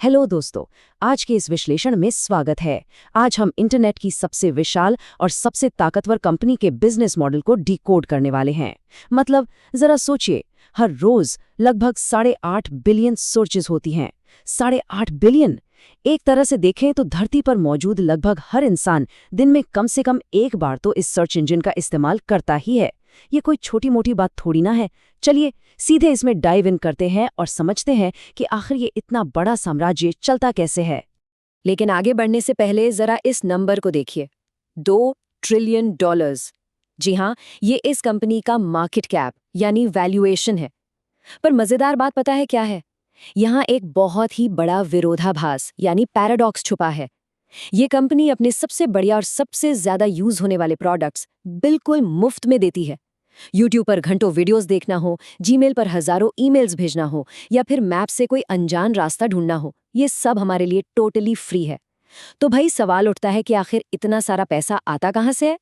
Hello दोस्तों, आज के इस विश्लेषण में स्वागत है। आज हम इंटरनेट की सबसे विशाल और सबसे ताकतवर कंपनी के बिजनेस मॉडल को डिकोड करने वाले हैं। मतलब जरा सोचिए, हर रोज लगभग 8.5 बिलियन सर्चेस होती हैं। 8.5 बिलियन! एक तरह से देखें तो धरती पर मौजूद लगभग हर इंसान दिन में कम से कम एक बार तो इस सर्च इंजन का इस्तेमाल करता ही है। ये कोई छोटी मोटी बात थोड़ी ना है। चलिए सीधे इसमें डाइव इन करते हैं और समझते हैं कि आखिर ये इतना बड़ा साम्राज्य चलता कैसे है। लेकिन आगे बढ़ने से पहले जरा इस नंबर को देखिए, $2 ट्रिलियन। जी हाँ, ये इस कंपनी का मार्केट कैप यानी वैल्यूएशन है। पर मजेदार बात पता है क्या है? यहाँ एक बहुत ही बड़ा विरोधाभास यानी पैराडॉक्स छुपा है। ये कंपनी अपने सबसे बढ़िया और सबसे ज्यादा यूज होने वाले प्रोडक्ट्स बिल्कुल मुफ्त में देती है। यूट्यूब पर घंटों वीडियोस देखना हो, जीमेल पर हजारों ईमेल्स भेजना हो या फिर मैप से कोई अनजान रास्ता ढूंढना हो, ये सब हमारे लिए टोटली फ्री है। तो भाई सवाल उठता है कि आखिर इतना सारा पैसा आता कहाँ से है?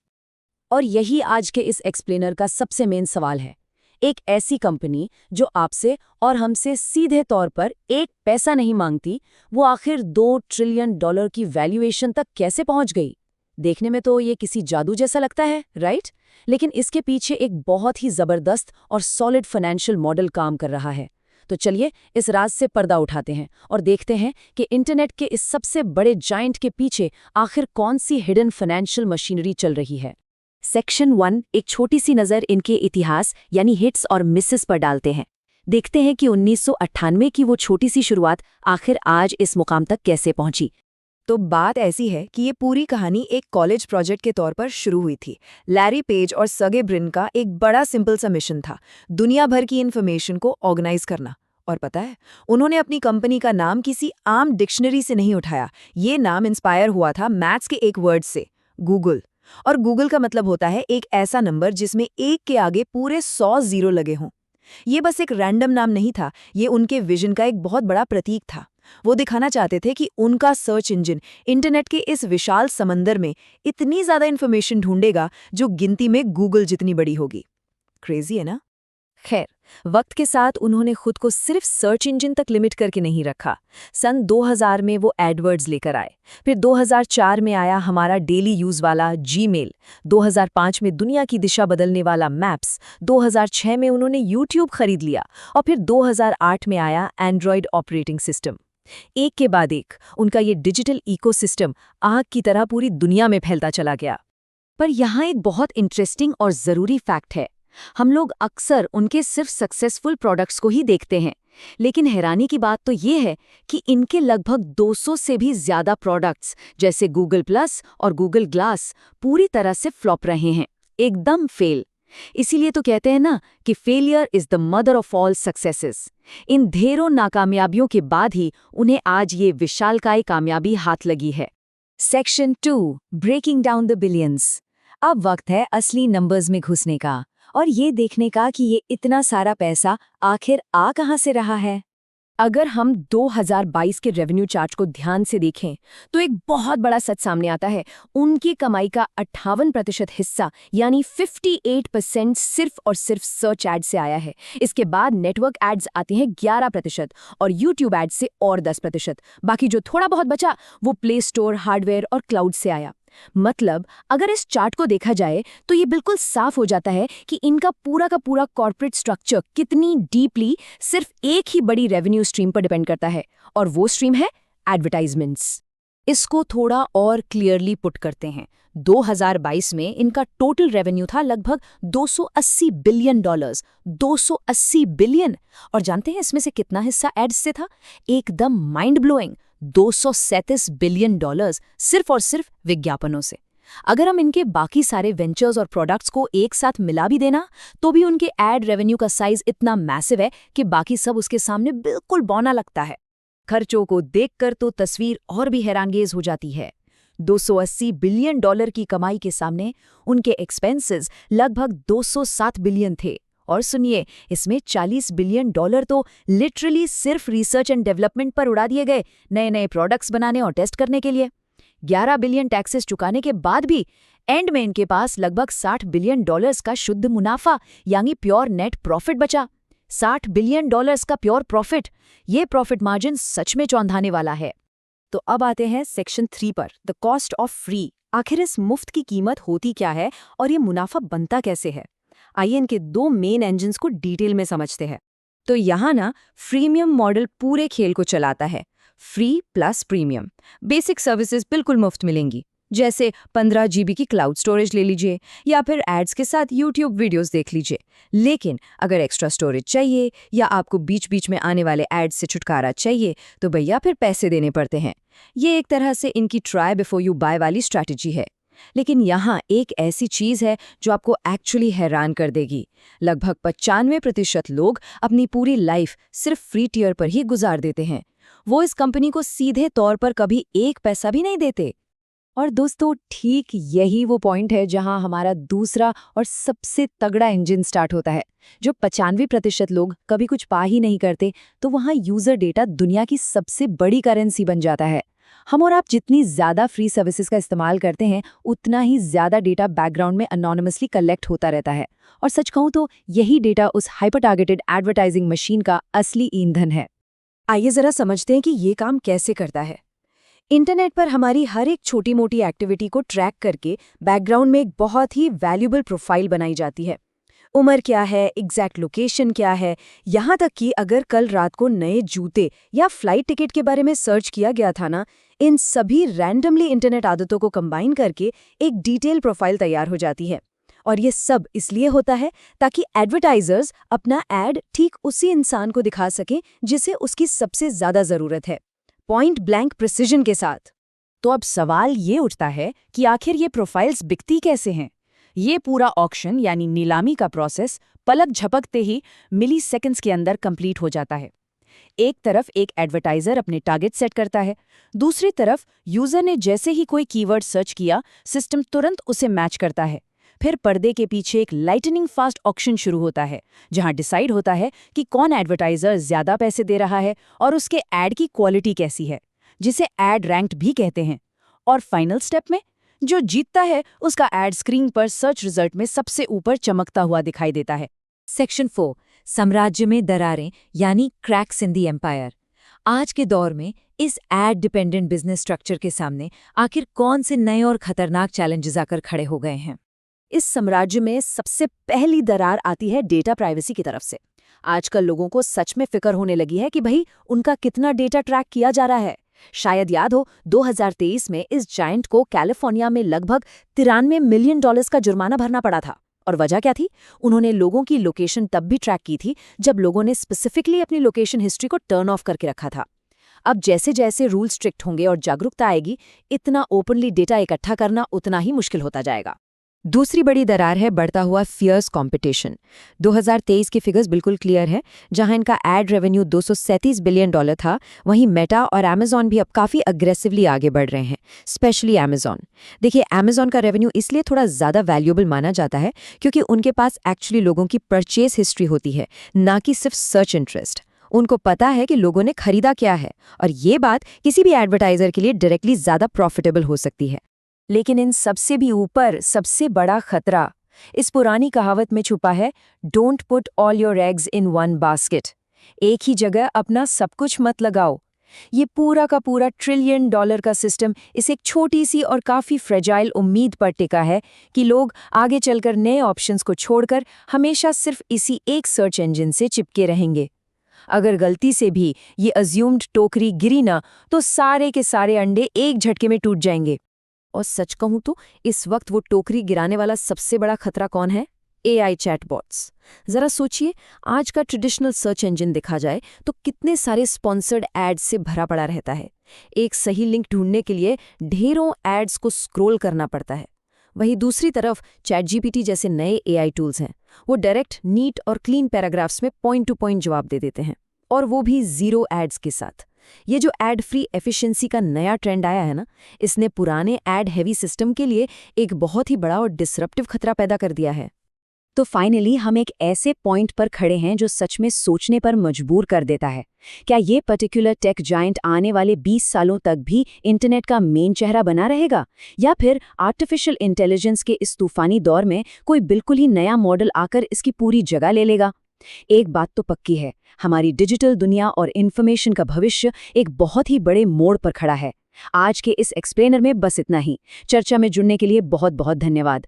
और यही आज के इस एक्सप्लेनर का सबसे मेन सवाल है। एक ऐसी कंपनी जो आपसे और हमसे सीधे तौर पर एक पैसा नहीं मांगती, वो आखिर $2 ट्रिलियन की वैल्यूएशन तक कैसे पहुंच गई? देखने में तो ये किसी जादू जैसा लगता है, राइट? लेकिन इसके पीछे एक बहुत ही जबरदस्त और सॉलिड फाइनेंशियल मॉडल काम कर रहा है। तो चलिए इस राज से पर्दा उठाते हैं और देखते हैं कि इंटरनेट के इस सबसे बड़े जायंट के पीछे आखिर कौन सी हिडन फाइनेंशियल मशीनरी चल रही है। सेक्शन 1 एक छोटी सी नज़र इनके इतिहास यानी हिट्स और मिसेस पर डालते हैं। देखते हैं कि 1998 की वो छोटी सी शुरुआत आखिर आज इस मुकाम तक कैसे पहुंची। तो बात ऐसी है कि ये पूरी कहानी एक कॉलेज प्रोजेक्ट के तौर पर शुरू हुई थी। लैरी पेज और सर्गे ब्रिन का एक बड़ा सिंपल सा मिशन था, दुनिया भर की इन्फॉर्मेशन को ऑर्गेनाइज करना। और पता है, उन्होंने अपनी कंपनी का नाम किसी आम डिक्शनरी से नहीं उठाया। ये नाम इंस्पायर हुआ था मैथ्स के एक वर्ड से, गूगल। और गूगल का मतलब होता है एक ऐसा नंबर जिसमें एक के आगे पूरे 100 जीरो लगे हों। ये बस एक रैंडम नाम नहीं था, ये उनके विजन का एक बहुत बड़ा प्रतीक था। वो दिखाना चाहते थे कि उनका सर्च इंजन इंटरनेट के इस विशाल समंदर में इतनी ज्यादा इंफॉर्मेशन ढूंढेगा जो गिनती में गूगल जितनी बड़ी होगी। क्रेजी है ना? खैर, वक्त के साथ उन्होंने खुद को सिर्फ सर्च इंजन तक लिमिट करके नहीं रखा। सन 2000 में वो एडवर्ड्स लेकर आए। फिर 2004 में आया हमारा डेली यूज वाला जीमेल। 2005 में दुनिया की दिशा बदलने वाला मैप्स। 2006 में उन्होंने यूट्यूब खरीद लिया और फिर 2008 में आया एंड्रॉयड ऑपरेटिंग सिस्टम। एक के बाद एक उनका ये डिजिटल इकोसिस्टम आग की तरह पूरी दुनिया में फैलता चला गया। पर यहाँ एक बहुत इंटरेस्टिंग और ज़रूरी फैक्ट है। हम लोग अक्सर उनके सिर्फ सक्सेसफुल प्रोडक्ट्स को ही देखते हैं, लेकिन हैरानी की बात तो ये है कि इनके लगभग 200 से भी ज़्यादा प्रोडक्ट्स जैसे गूगल प्लस और गूगल ग्लास पूरी तरह से फ्लॉप रहे हैं, एकदम फेल। इसीलिए तो कहते हैं ना कि failure is the mother of all successes. इन ढेरों नाकामयाबियों के बाद ही उन्हें आज ये विशालकाय कामयाबी हाथ लगी है। Section 2 breaking down the billions. अब वक्त है असली नंबर्स में घुसने का और ये देखने का कि ये इतना सारा पैसा आखिर आ कहाँ से रहा है। अगर हम 2022 के रेवेन्यू चार्ट को ध्यान से देखें तो एक बहुत बड़ा सच सामने आता है। उनकी कमाई का 58% हिस्सा यानी 58% सिर्फ और सिर्फ सर्च एड से आया है। इसके बाद नेटवर्क एड्स आते हैं 11% और यूट्यूब एड्स से और 10%। बाकी जो थोड़ा बहुत बचा वो प्ले स्टोर, हार्डवेयर और क्लाउड से आया। मतलब अगर इस चार्ट को देखा जाए तो ये बिल्कुल साफ हो जाता है कि इनका पूरा का पूरा कॉर्पोरेट स्ट्रक्चर कितनी डीपली सिर्फ एक ही बड़ी रेवेन्यू स्ट्रीम पर डिपेंड करता है, और वो स्ट्रीम है एडवर्टाइजमेंट्स। इसको थोड़ा और क्लियरली पुट करते हैं। 2022 में इनका टोटल रेवेन्यू था लगभग $280 बिलियन। 280 बिलियन! और जानते हैं इसमें से कितना हिस्सा एड्स से था? एकदम माइंड ब्लोइंग, $237 बिलियन सिर्फ और सिर्फ विज्ञापनों से। अगर हम इनके बाकी सारे वेंचर्स और प्रोडक्ट्स को एक साथ मिला भी देना तो भी उनके एड रेवेन्यू का साइज इतना मैसिव है कि बाकी सब उसके सामने बिल्कुल बौना लगता है। खर्चों को देखकर तो तस्वीर और भी हैरानगेज हो जाती है। $280 बिलियन की कमाई के सामने उनके एक्सपेंसेस लगभग 207 बिलियन थे। और सुनिए, इसमें $40 बिलियन तो लिटरली सिर्फ रिसर्च एंड डेवलपमेंट पर उड़ा दिए गए, नए नए प्रोडक्ट्स बनाने और टेस्ट करने के लिए। 11 बिलियन टैक्सेस चुकाने के बाद भी एंड में इनके पास लगभग $60 बिलियन का शुद्ध मुनाफा यानी प्योर नेट प्रॉफिट बचा। $60 बिलियन का प्योर प्रॉफिट। ये प्रॉफिट मार्जिन सच में चौंधाने वाला है। तो अब आते हैं सेक्शन 3 पर, द कॉस्ट ऑफ फ्री। आखिर इस मुफ्त की कीमत होती क्या है और ये मुनाफा बनता कैसे है? आइए इनके 2 मेन इंजन्स को डिटेल में समझते हैं। तो यहाँ ना फ्रीमियम मॉडल पूरे खेल को चलाता है। Free plus premium. Basic services बिल्कुल मुफ्त मिलेंगी, जैसे 15 GB की क्लाउड स्टोरेज ले लीजिए या फिर एड्स के साथ YouTube वीडियोस देख लीजिए। लेकिन अगर एक्स्ट्रा स्टोरेज चाहिए या आपको बीच बीच में आने वाले एड्स से छुटकारा चाहिए तो भैया फिर पैसे देने पड़ते हैं। ये एक तरह से इनकी ट्राई बिफोर यू बाय वाली स्ट्रैटेजी है। लेकिन यहाँ एक ऐसी चीज़ है जो आपको एक्चुअली हैरान कर देगी। लगभग 95% लोग अपनी पूरी लाइफ सिर्फ फ्री टियर पर ही गुजार देते हैं। वो इस कंपनी को सीधे तौर पर कभी एक पैसा भी नहीं देते। और दोस्तों, ठीक यही वो पॉइंट है जहां हमारा दूसरा और सबसे तगड़ा इंजन स्टार्ट होता है। जो 95% लोग कभी कुछ पा ही नहीं करते, तो वहां यूजर डेटा दुनिया की सबसे बड़ी करेंसी बन जाता है। हम और आप जितनी ज्यादा फ्री सर्विसेज का इस्तेमाल करते हैं, उतना ही ज्यादा डेटा बैकग्राउंड में अनोनिमसली कलेक्ट होता रहता है। और सच कहूं तो यही डेटा उस हाइपर टारगेटेड एडवर्टाइजिंग मशीन का असली ईंधन है। आइए जरा समझते हैं कि ये काम कैसे करता है। इंटरनेट पर हमारी हर एक छोटी मोटी एक्टिविटी को ट्रैक करके बैकग्राउंड में एक बहुत ही वैल्यूएबल प्रोफाइल बनाई जाती है। उम्र क्या है, एग्जैक्ट लोकेशन क्या है, यहाँ तक कि अगर कल रात को नए जूते या फ्लाइट टिकट के बारे में सर्च किया गया था ना, इन सभी रैंडमली इंटरनेट आदतों को कंबाइन करके एक डिटेल प्रोफाइल तैयार हो जाती है। और ये सब इसलिए होता है ताकि एडवर्टाइजर्स अपना एड ठीक उसी इंसान को दिखा सकें जिसे उसकी सबसे ज्यादा जरूरत है, पॉइंट ब्लैंक प्रिसिजन के साथ। तो अब सवाल ये उठता है कि आखिर ये प्रोफाइल्स बिकती कैसे हैं? ये पूरा ऑक्शन यानी नीलामी का प्रोसेस पलक झपकते ही मिली सेकेंड्स के अंदर कंप्लीट हो जाता है। एक तरफ एक एडवर्टाइजर अपने टारगेट सेट करता है, दूसरी तरफ यूजर ने जैसे ही कोई कीवर्ड सर्च किया, सिस्टम तुरंत उसे मैच करता है। फिर पर्दे के पीछे एक लाइटनिंग फास्ट ऑक्शन शुरू होता है, जहां डिसाइड होता है कि कौन एडवर्टाइजर ज्यादा पैसे दे रहा है और उसके एड की क्वालिटी कैसी है, जिसे एड रैंक्ड भी कहते हैं। और फाइनल स्टेप में जो जीतता है उसका एड स्क्रीन पर सर्च रिजल्ट में सबसे ऊपर चमकता हुआ दिखाई देता है। सेक्शन 4, साम्राज्य में दरारें यानी क्रैक्स इन दी एम्पायर। आज के दौर में इस एड डिपेंडेंट बिजनेस स्ट्रक्चर के सामने आखिर कौन से नए और खतरनाक चैलेंजेस आकर खड़े हो गए हैं? इस साम्राज्य में सबसे पहली दरार आती है डेटा प्राइवेसी की तरफ से। आजकल लोगों को सच में फिक्र होने लगी है कि भाई उनका कितना डेटा ट्रैक किया जा रहा है। शायद याद हो, 2023 में इस जायंट को कैलिफोर्निया में लगभग $93 मिलियन का जुर्माना भरना पड़ा था। और वजह क्या थी? उन्होंने लोगों की लोकेशन तब भी ट्रैक की थी जब लोगों ने स्पेसिफिकली अपनी लोकेशन हिस्ट्री को टर्न ऑफ करके रखा था। अब जैसे जैसे रूल स्ट्रिक्ट होंगे और जागरूकता आएगी, इतना ओपनली डेटा इकट्ठा करना उतना ही मुश्किल होता जाएगा। दूसरी बड़ी दरार है बढ़ता हुआ फियर्स कंपटीशन। 2023 की फिगर्स बिल्कुल क्लियर है। जहां इनका एड रेवेन्यू $237 बिलियन था, वहीं मेटा और अमेजॉन भी अब काफ़ी अग्रेसिवली आगे बढ़ रहे हैं, स्पेशली अमेजॉन। देखिए, अमेजॉन का रेवेन्यू इसलिए थोड़ा ज़्यादा वैल्यूएबल माना जाता है क्योंकि उनके पास एक्चुअली लोगों की परचेज हिस्ट्री होती है, ना कि सिर्फ सर्च इंटरेस्ट। उनको पता है कि लोगों ने खरीदा क्या है, और ये बात किसी भी एडवर्टाइजर के लिए डायरेक्टली ज़्यादा प्रॉफिटेबल हो सकती है। लेकिन इन सबसे भी ऊपर सबसे बड़ा खतरा इस पुरानी कहावत में छुपा है, don't put all your eggs in one basket. एक ही जगह अपना सब कुछ मत लगाओ। ये पूरा का पूरा $1 ट्रिलियन का सिस्टम इस एक छोटी सी और काफ़ी फ्रेजाइल उम्मीद पर टिका है कि लोग आगे चलकर नए ऑप्शंस को छोड़कर हमेशा सिर्फ इसी एक सर्च इंजन से चिपके रहेंगे। अगर गलती से भी ये अज्यूम्ड टोकरी गिरी ना, तो सारे के सारे अंडे एक झटके में टूट जाएंगे। और सच कहूं तो इस वक्त वो टोकरी गिराने वाला सबसे बड़ा खतरा कौन है? AI chatbots. जरा सोचिए, आज का ट्रेडिशनल सर्च इंजन देखा जाए तो कितने सारे स्पॉन्सर्ड एड्स से भरा पड़ा रहता है। एक सही लिंक ढूंढने के लिए ढेरों एड्स को स्क्रॉल करना पड़ता है। वहीं दूसरी तरफ ChatGPT जैसे नए AI टूल्स हैं, वो डायरेक्ट, नीट और क्लीन पैराग्राफ्स में पॉइंट टू पॉइंट जवाब दे देते हैं, और वो भी 0 एड्स के साथ। ये जो एड फ्री एफिशिएंसी का नया ट्रेंड आया है ना, इसने पुराने एड हेवी सिस्टम के लिए एक बहुत ही बड़ा और डिसरप्टिव खतरा पैदा कर दिया है। तो फाइनली हम एक ऐसे पॉइंट पर खड़े हैं जो सच में सोचने पर मजबूर कर देता है। क्या ये पर्टिकुलर टेक जायंट आने वाले 20 सालों तक भी इंटरनेट का मेन चेहरा बना रहेगा, या फिर आर्टिफिशियल इंटेलिजेंस के इस तूफानी दौर में कोई बिल्कुल ही नया मॉडल आकर इसकी पूरी जगह ले लेगा? एक बात तो पक्की है, हमारी डिजिटल दुनिया और इन्फॉर्मेशन का भविष्य एक बहुत ही बड़े मोड़ पर खड़ा है। आज के इस एक्सप्लेनर में बस इतना ही। चर्चा में जुड़ने के लिए बहुत बहुत धन्यवाद।